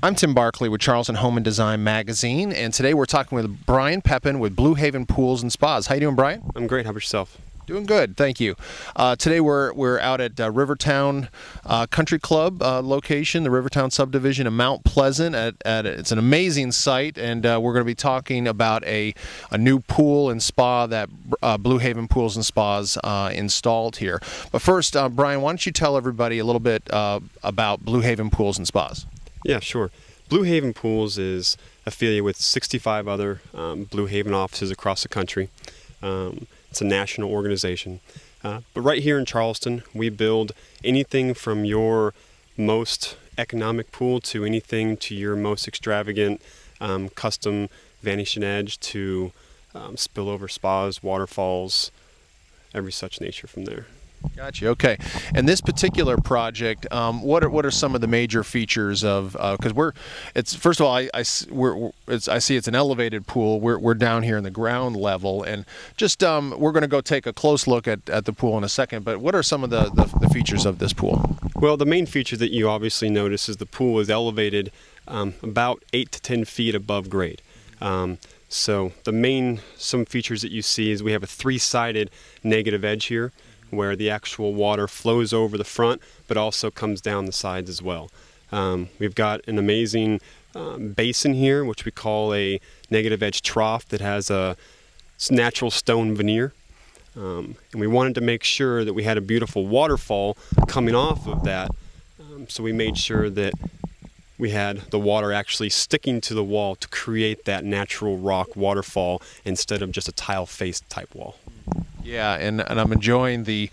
I'm Tim Barkley with Charleston Home and Design Magazine, and today we're talking with Brian Peppin with Blue Haven Pools and Spas. How you doing, Brian? I'm great. How about yourself? Doing good, thank you. Today we're out at Rivertown Country Club location, the Rivertown subdivision of Mount Pleasant. It's an amazing site, and we're going to be talking about a new pool and spa that Blue Haven Pools and Spas installed here. But first, Brian, why don't you tell everybody a little bit about Blue Haven Pools and Spas? Yeah, sure. Blue Haven Pools is affiliated with 65 other Blue Haven offices across the country. It's a national organization. But right here in Charleston, we build anything from your most economic pool to anything to your most extravagant custom vanishing edge to spillover spas, waterfalls, every such nature from there. Gotcha. Okay. And this particular project, what are some of the major features of? Because first of all, I see it's an elevated pool. We're down here in the ground level, and just we're going to go take a close look at the pool in a second. But what are some of the features of this pool? Well, the main feature that you obviously notice is the pool is elevated about 8 to 10 feet above grade. So some features that you see is we have a three-sided negative edge here, where the actual water flows over the front but also comes down the sides as well. We've got an amazing basin here, which we call a negative edge trough that has a natural stone veneer. And we wanted to make sure that we had a beautiful waterfall coming off of that, so we made sure that we had the water actually sticking to the wall to create that natural rock waterfall instead of just a tile-faced type wall. Yeah, and I'm enjoying the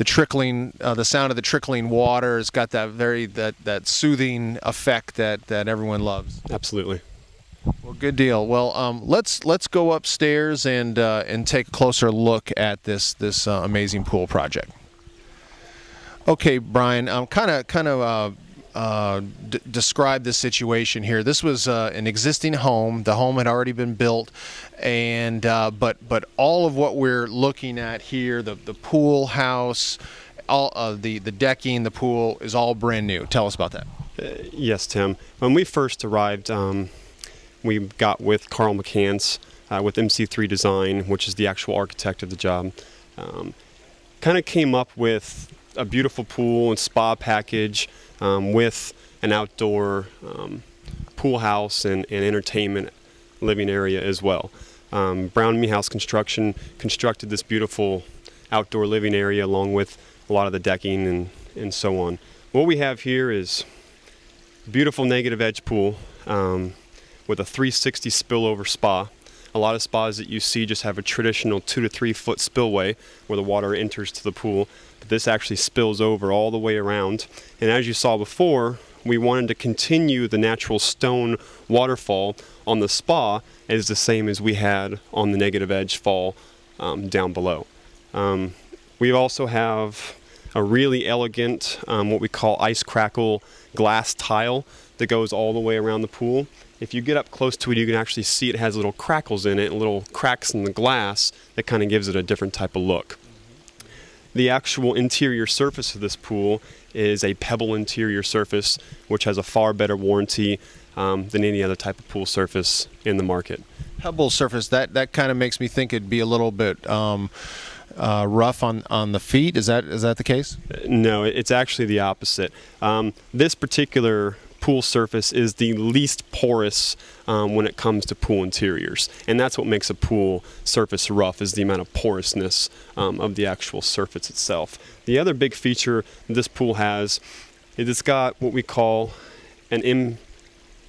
trickling, the sound of the trickling water. It's got that soothing effect that everyone loves. Absolutely. Well, good deal. Well, let's go upstairs and take a closer look at this amazing pool project. Okay, Brian, describe the situation here. This was an existing home. The home had already been built, and but all of what we're looking at here, the pool house, all of the decking, the pool is all brand new. Tell us about that. Yes, Tim. When we first arrived, we got with Carl McCants with MC3 Design, which is the actual architect of the job. Kind of came up with a beautiful pool and spa package with an outdoor pool house and entertainment living area as well. Brown Meehouse Construction constructed this beautiful outdoor living area along with a lot of the decking and so on. What we have here is a beautiful negative edge pool with a 360 spillover spa. A lot of spas that you see just have a traditional 2 to 3 foot spillway where the water enters to the pool. But this actually spills over all the way around. And as you saw before, we wanted to continue the natural stone waterfall on the spa as the same as we had on the negative edge fall down below. We also have a really elegant, what we call ice crackle glass tile that goes all the way around the pool. If you get up close to it, you can actually see it has little crackles in it, little cracks in the glass that kind of gives it a different type of look. The actual interior surface of this pool is a pebble interior surface, which has a far better warranty than any other type of pool surface in the market. Pebble surface, that kind of makes me think it'd be a little bit rough on the feet. Is that the case? No, it's actually the opposite. This particular pool surface is the least porous when it comes to pool interiors, and that's what makes a pool surface rough, is the amount of porousness of the actual surface itself. The other big feature this pool has is it's got what we call an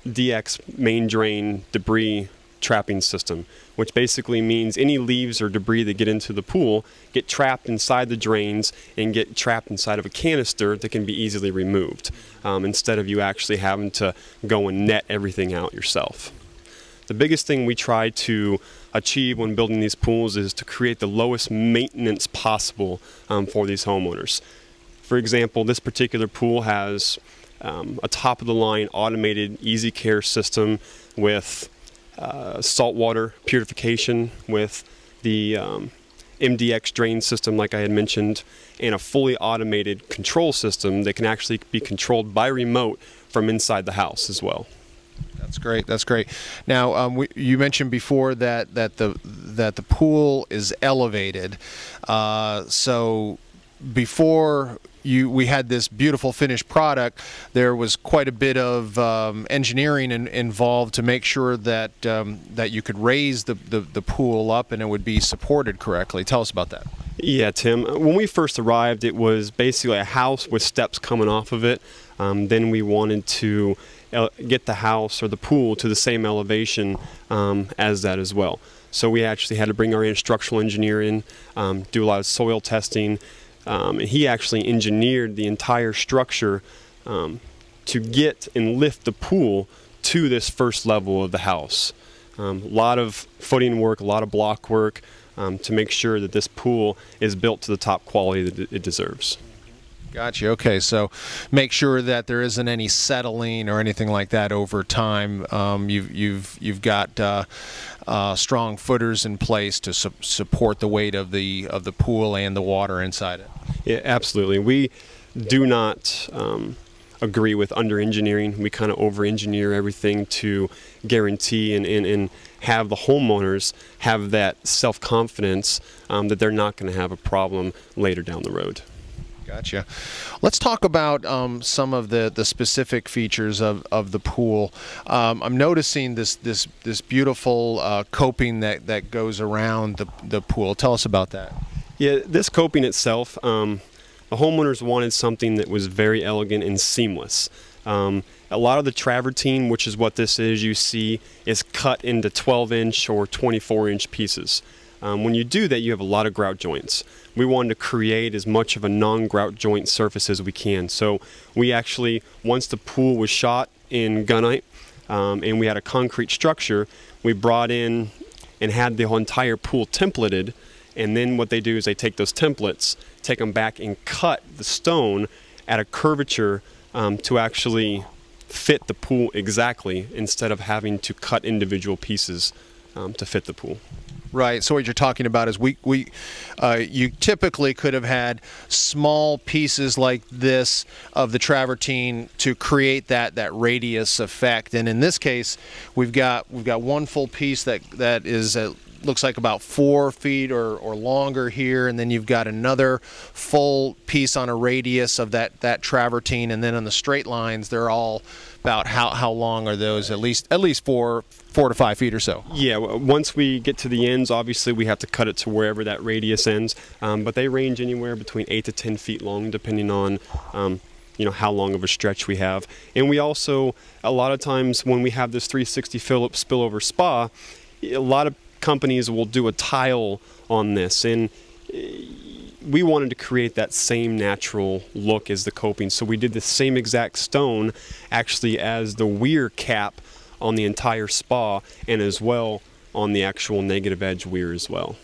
MDX main drain debris trapping system, which basically means any leaves or debris that get into the pool get trapped inside the drains and get trapped inside of a canister that can be easily removed, instead of you actually having to go and net everything out yourself. The biggest thing we try to achieve when building these pools is to create the lowest maintenance possible for these homeowners. For example, this particular pool has a top-of-the-line automated easy care system with saltwater purification, with the MDX drain system like I had mentioned, and a fully automated control system that can actually be controlled by remote from inside the house as well. That's great. That's great. Now, you mentioned before that the pool is elevated. So before we had this beautiful finished product, there was quite a bit of engineering involved to make sure that that you could raise the pool up and it would be supported correctly. Tell us about that. Yeah, Tim. When we first arrived, it was basically a house with steps coming off of it. Then we wanted to get the house or the pool to the same elevation as that as well. So we actually had to bring our structural engineer in, do a lot of soil testing. And he actually engineered the entire structure to get and lift the pool to this first level of the house. A lot of footing work, a lot of block work to make sure that this pool is built to the top quality that it deserves. Gotcha. Okay, so make sure that there isn't any settling or anything like that over time. You've got strong footers in place to support the weight of the pool and the water inside it. Yeah, absolutely. We do not agree with under-engineering. We kind of over-engineer everything to guarantee and have the homeowners have that self-confidence that they're not going to have a problem later down the road. Gotcha. Let's talk about some of the specific features of the pool. I'm noticing this beautiful coping that goes around the pool. Tell us about that. Yeah, this coping itself, the homeowners wanted something that was very elegant and seamless. A lot of the travertine, which is what this is, you see, is cut into 12-inch or 24-inch pieces. When you do that, you have a lot of grout joints. We wanted to create as much of a non-grout joint surface as we can. So we actually, once the pool was shot in gunite and we had a concrete structure, we brought in and had the whole entire pool templated. And then what they do is they take those templates, take them back and cut the stone at a curvature to actually fit the pool exactly, instead of having to cut individual pieces to fit the pool. Right. So what you're talking about is you typically could have had small pieces like this of the travertine to create that radius effect, and in this case, we've got one full piece that is looks like about 4 feet or longer here, and then you've got another full piece on a radius of that travertine, and then on the straight lines, they're all about how long are those? At least 4 to 5 feet or so. Yeah. Once we get to the ends, obviously we have to cut it to wherever that radius ends, but they range anywhere between 8 to 10 feet long, depending on how long of a stretch we have. And we also, a lot of times when we have this 360 Phillips spillover spa, a lot of companies will do a tile on this, and we wanted to create that same natural look as the coping, so we did the same exact stone actually as the weir cap on the entire spa, and as well on the actual negative edge weir as well.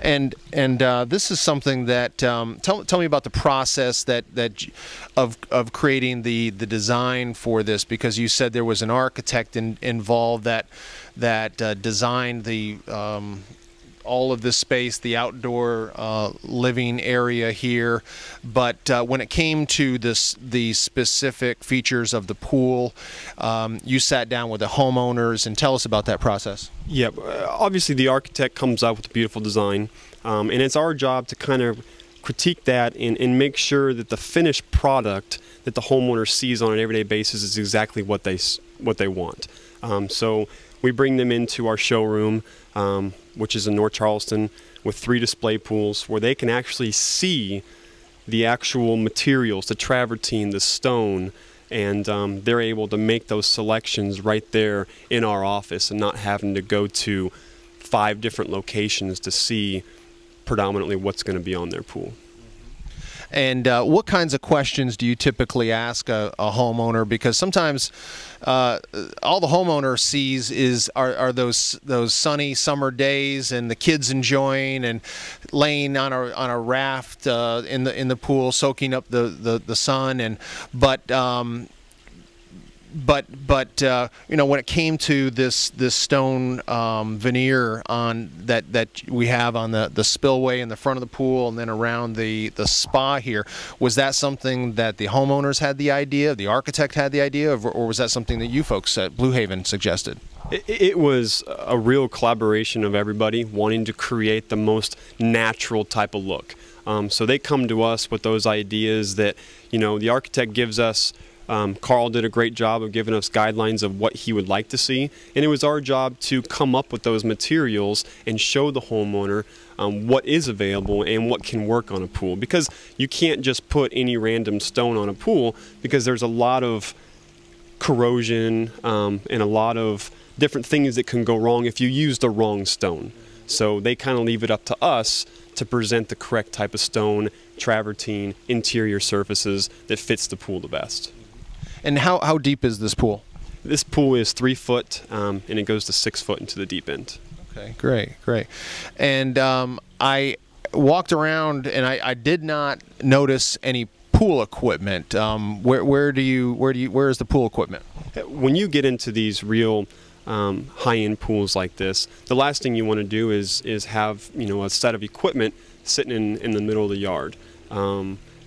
And this is something that tell me about the process of creating the design for this, because you said there was an architect involved that designed the all of this space, the outdoor living area here, but when it came to the specific features of the pool, you sat down with the homeowners, and tell us about that process. Yeah, obviously the architect comes up with a beautiful design, and it's our job to kind of critique that and make sure that the finished product that the homeowner sees on an everyday basis is exactly what they want. So we bring them into our showroom, which is in North Charleston, with 3 display pools where they can actually see the actual materials, the travertine, the stone, and they're able to make those selections right there in our office and not having to go to 5 different locations to see predominantly what's going to be on their pool. And what kinds of questions do you typically ask a homeowner? Because sometimes all the homeowner sees are those sunny summer days and the kids enjoying and laying on a raft in the pool, soaking up the sun. But you know, when it came to this stone veneer on that we have on the spillway in the front of the pool and then around the spa here, was that something that the homeowners had the idea, the architect had the idea of, or was that something that you folks at Blue Haven suggested? It was a real collaboration of everybody wanting to create the most natural type of look. So they come to us with those ideas that, you know, the architect gives us. Carl did a great job of giving us guidelines of what he would like to see, and it was our job to come up with those materials and show the homeowner what is available and what can work on a pool, because you can't just put any random stone on a pool, because there's a lot of corrosion and a lot of different things that can go wrong if you use the wrong stone. So they kind of leave it up to us to present the correct type of stone, travertine, interior surfaces that fits the pool the best. And how deep is this pool? This pool is 3 foot and it goes to 6 foot into the deep end. Okay, great. And I walked around and I did not notice any pool equipment. Where is the pool equipment? When you get into these real high-end pools like this, the last thing you want to do is have, you know, a set of equipment sitting in the middle of the yard,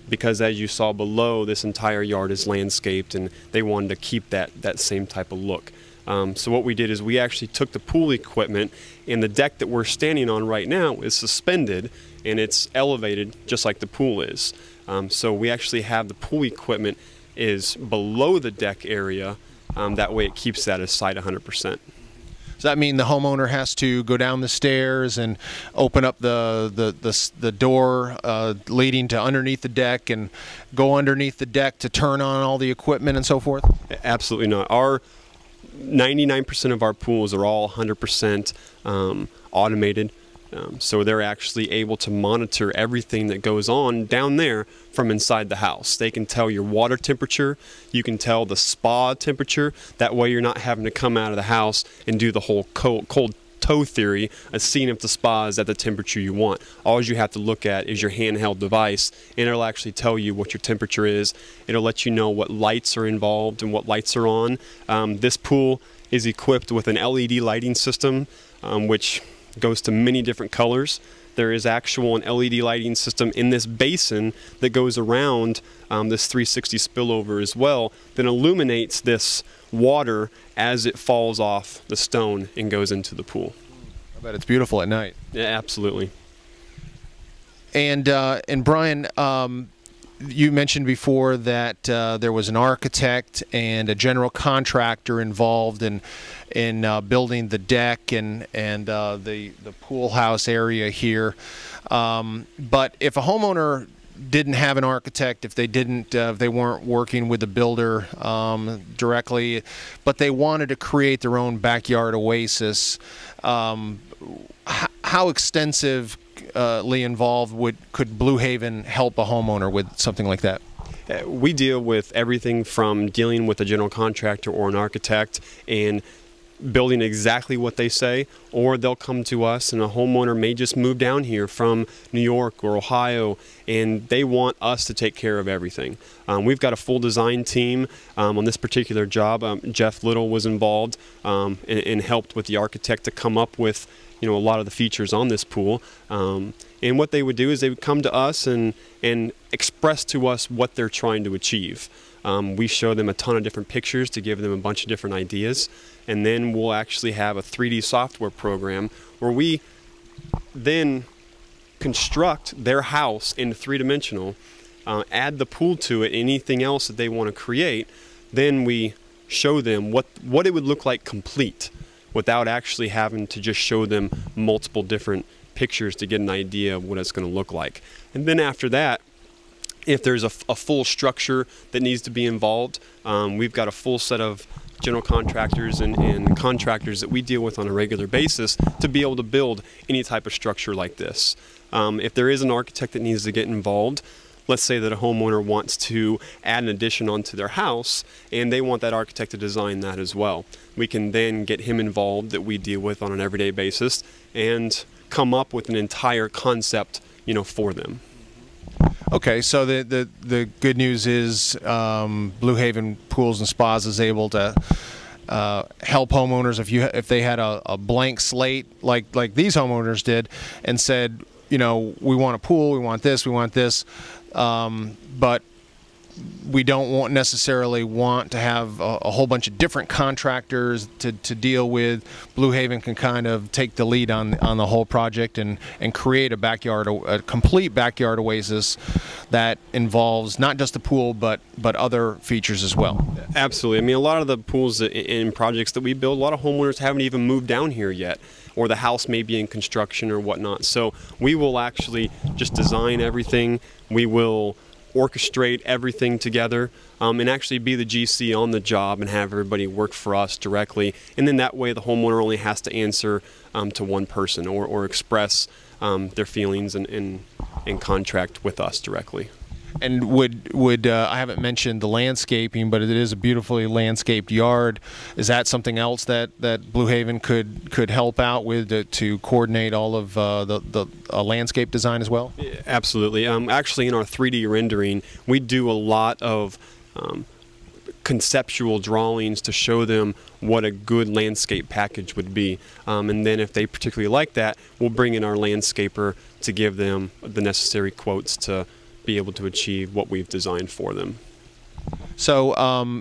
because as you saw below, this entire yard is landscaped and they wanted to keep that same type of look. So what we did is we actually took the pool equipment, and the deck that we're standing on right now is suspended and it's elevated just like the pool is. So we actually have the pool equipment is below the deck area. That way it keeps that as sight 100%. Does that mean the homeowner has to go down the stairs and open up the door leading to underneath the deck and go underneath the deck to turn on all the equipment and so forth? Absolutely not. Our 99% of our pools are all 100% automated. So they're actually able to monitor everything that goes on down there from inside the house. They can tell your water temperature, you can tell the spa temperature. That way you're not having to come out of the house and do the whole cold toe theory of seeing if the spa is at the temperature you want. All you have to look at is your handheld device, and it'll actually tell you what your temperature is. It'll let you know what lights are involved and what lights are on. This pool is equipped with an LED lighting system, which goes to many different colors. There is actual an LED lighting system in this basin that goes around this 360 spillover as well, that illuminates this water as it falls off the stone and goes into the pool. I bet it's beautiful at night. Yeah, absolutely. And Brian, you mentioned before that there was an architect and a general contractor involved in building the deck and the pool house area here. But if a homeowner didn't have an architect, if they weren't working with the builder directly, but they wanted to create their own backyard oasis, how extensive involved could Blue Haven help a homeowner with something like that? We deal with everything from dealing with a general contractor or an architect and building exactly what they say, or they'll come to us and a homeowner may just move down here from New York or Ohio and they want us to take care of everything. We've got a full design team on this particular job. Jeff Little was involved and helped with the architect to come up with, you know, a lot of the features on this pool. And what they would do is they would come to us and express to us what they're trying to achieve. We show them a ton of different pictures to give them a bunch of different ideas, and then we'll actually have a 3D software program where we then construct their house in three-dimensional, add the pool to it, anything else that they want to create. Then we show them what it would look like complete, without actually having to just show them multiple different pictures to get an idea of what it's going to look like. And then after that, if there's a full structure that needs to be involved, we've got a full set of general contractors and contractors that we deal with on a regular basis to be able to build any type of structure like this. If there is an architect that needs to get involved, let's say that a homeowner wants to add an addition onto their house and they want that architect to design that as well. We can then get him involved, that we deal with on an everyday basis, and come up with an entire concept, you know, for them. Okay, so the good news is Blue Haven Pools and Spas is able to help homeowners if they had a blank slate like these homeowners did and said, you know, we want a pool, we want this, but we don't necessarily want to have a whole bunch of different contractors to deal with. Blue Haven can kind of take the lead on the whole project and create a complete backyard oasis that involves not just the pool but other features as well. Absolutely. I mean, a lot of the pools in projects that we build, a lot of homeowners haven't even moved down here yet, or the house may be in construction or whatnot. So we will actually just design everything. We will orchestrate everything together and actually be the GC on the job and have everybody work for us directly. And then that way the homeowner only has to answer to one person or express their feelings and contract with us directly. And would I haven't mentioned the landscaping, but it is a beautifully landscaped yard. Is that something else that Blue Haven could help out with to coordinate all of the landscape design as well? Absolutely. Actually, in our 3D rendering, we do a lot of conceptual drawings to show them what a good landscape package would be. And then if they particularly like that, we'll bring in our landscaper to give them the necessary quotes to be able to achieve what we've designed for them. So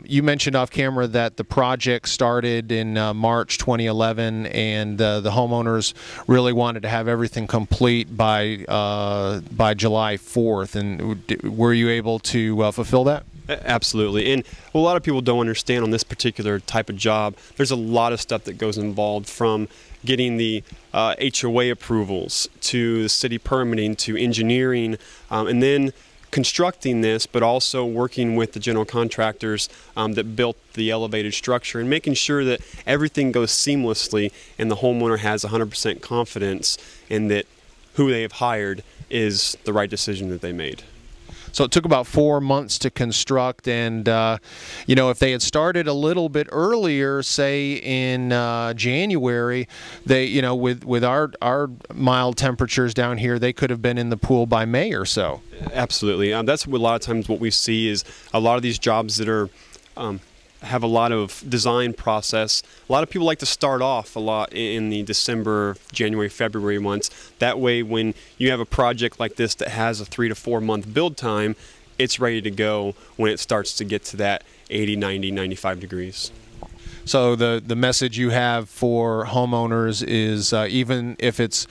you mentioned off camera that the project started in March 2011, and the homeowners really wanted to have everything complete by July 4th. And were you able to fulfill that? Absolutely. And what a lot of people don't understand on this particular type of job, there's a lot of stuff that goes involved, from getting the HOA approvals to the city permitting to engineering, and then constructing this, but also working with the general contractors that built the elevated structure and making sure that everything goes seamlessly and the homeowner has 100% confidence in that who they have hired is the right decision that they made. So it took about 4 months to construct, and you know, if they had started a little bit earlier, say in January, they, you know, with our mild temperatures down here, they could have been in the pool by May or so. Absolutely. That's what a lot of times what we see is a lot of these jobs that are have a lot of design process. A lot of people like to start off a lot in the December, January, February months. That way, when you have a project like this that has a 3 to 4 month build time, it's ready to go when it starts to get to that 80, 90, 95 degrees. So the message you have for homeowners is even if it's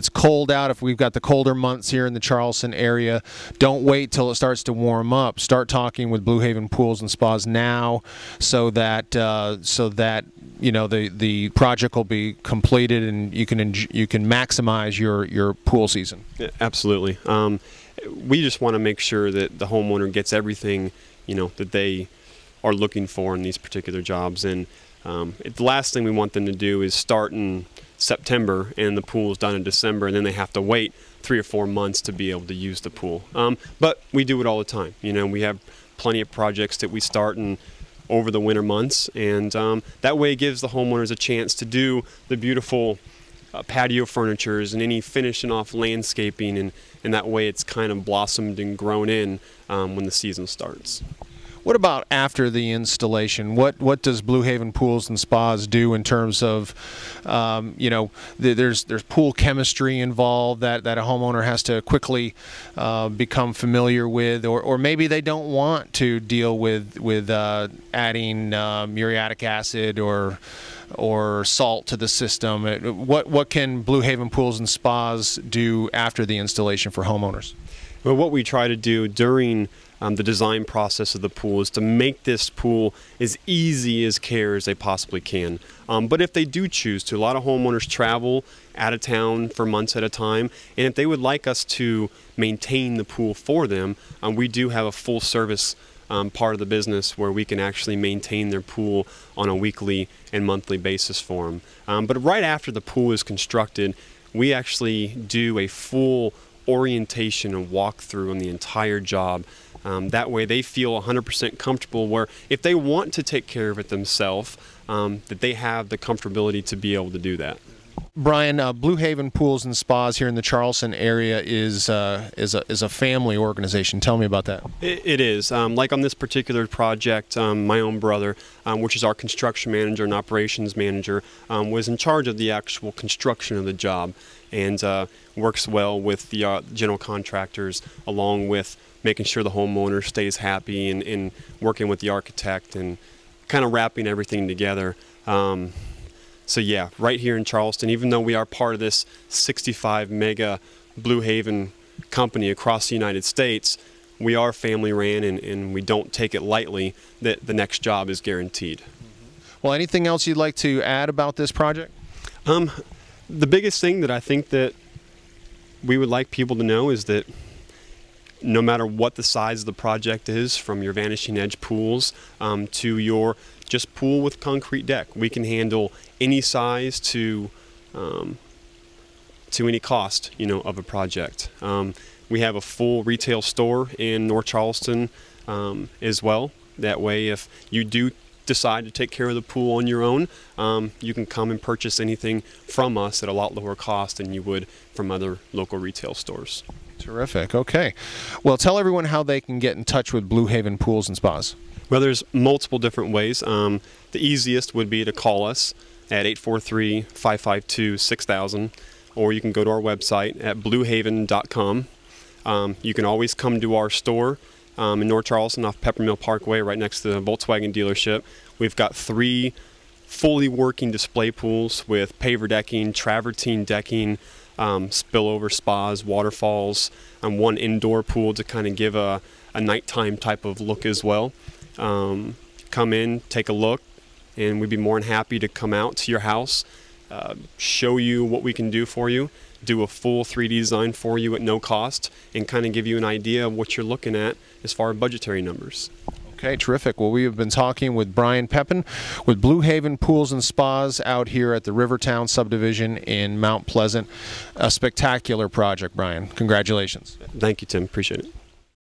cold out, if we've got the colder months here in the Charleston area, don't wait till it starts to warm up. Start talking with Blue Haven Pools and Spas now, so that you know the project will be completed and you can maximize your pool season. Yeah, absolutely. We just want to make sure that the homeowner gets everything, you know, that they are looking for in these particular jobs. And the last thing we want them to do is start in September and the pool is done in December, and then they have to wait 3 or 4 months to be able to use the pool. But we do it all the time. You know, we have plenty of projects that we start in over the winter months, and that way it gives the homeowners a chance to do the beautiful patio furnitures and any finishing off landscaping, and that way it's kind of blossomed and grown in when the season starts. What about after the installation? What does Blue Haven Pools and Spas do in terms of, you know, there's pool chemistry involved that a homeowner has to quickly become familiar with, or maybe they don't want to deal with adding muriatic acid or salt to the system. What can Blue Haven Pools and Spas do after the installation for homeowners? Well, what we try to do during the design process of the pool is to make this pool as easy as care as they possibly can. But if they do choose to, a lot of homeowners travel out of town for months at a time, and if they would like us to maintain the pool for them, we do have a full service part of the business where we can actually maintain their pool on a weekly and monthly basis for them. But right after the pool is constructed, we actually do a full orientation and walkthrough on the entire job. That way they feel 100% comfortable, where if they want to take care of it themselves, that they have the comfortability to be able to do that. Brian, Blue Haven Pools and Spas here in the Charleston area is a family organization. Tell me about that. It is. Like on this particular project, my own brother, which is our construction manager and operations manager, was in charge of the actual construction of the job, and works well with the general contractors, along with making sure the homeowner stays happy, and working with the architect and kind of wrapping everything together. So yeah, right here in Charleston, even though we are part of this 65 mega Blue Haven company across the United States, we are family ran, and we don't take it lightly that the next job is guaranteed. Well, anything else you'd like to add about this project? The biggest thing that I think that we would like people to know is that no matter what the size of the project is, from your vanishing edge pools to your just pool with concrete deck, we can handle any size to any cost, of a project. We have a full retail store in North Charleston as well. That way, if you do decide to take care of the pool on your own, you can come and purchase anything from us at a lot lower cost than you would from other local retail stores. Terrific. Okay. Well, tell everyone how they can get in touch with Blue Haven Pools and Spas. Well, there's multiple different ways. The easiest would be to call us at 843-552-6000, or you can go to our website at bluehaven.com. You can always come to our store in North Charleston off Peppin Mill Parkway, right next to the Volkswagen dealership. We've got 3 fully working display pools with paver decking, travertine decking, spillover spas, waterfalls, and 1 indoor pool to kind of give a nighttime type of look as well. Come in, take a look, and we'd be more than happy to come out to your house, show you what we can do for you, do a full 3D design for you at no cost, and kind of give you an idea of what you're looking at as far as budgetary numbers. Okay, terrific. Well, we have been talking with Brian Peppin with Blue Haven Pools and Spas out here at the Rivertown subdivision in Mount Pleasant. A spectacular project, Brian. Congratulations. Thank you, Tim. Appreciate it.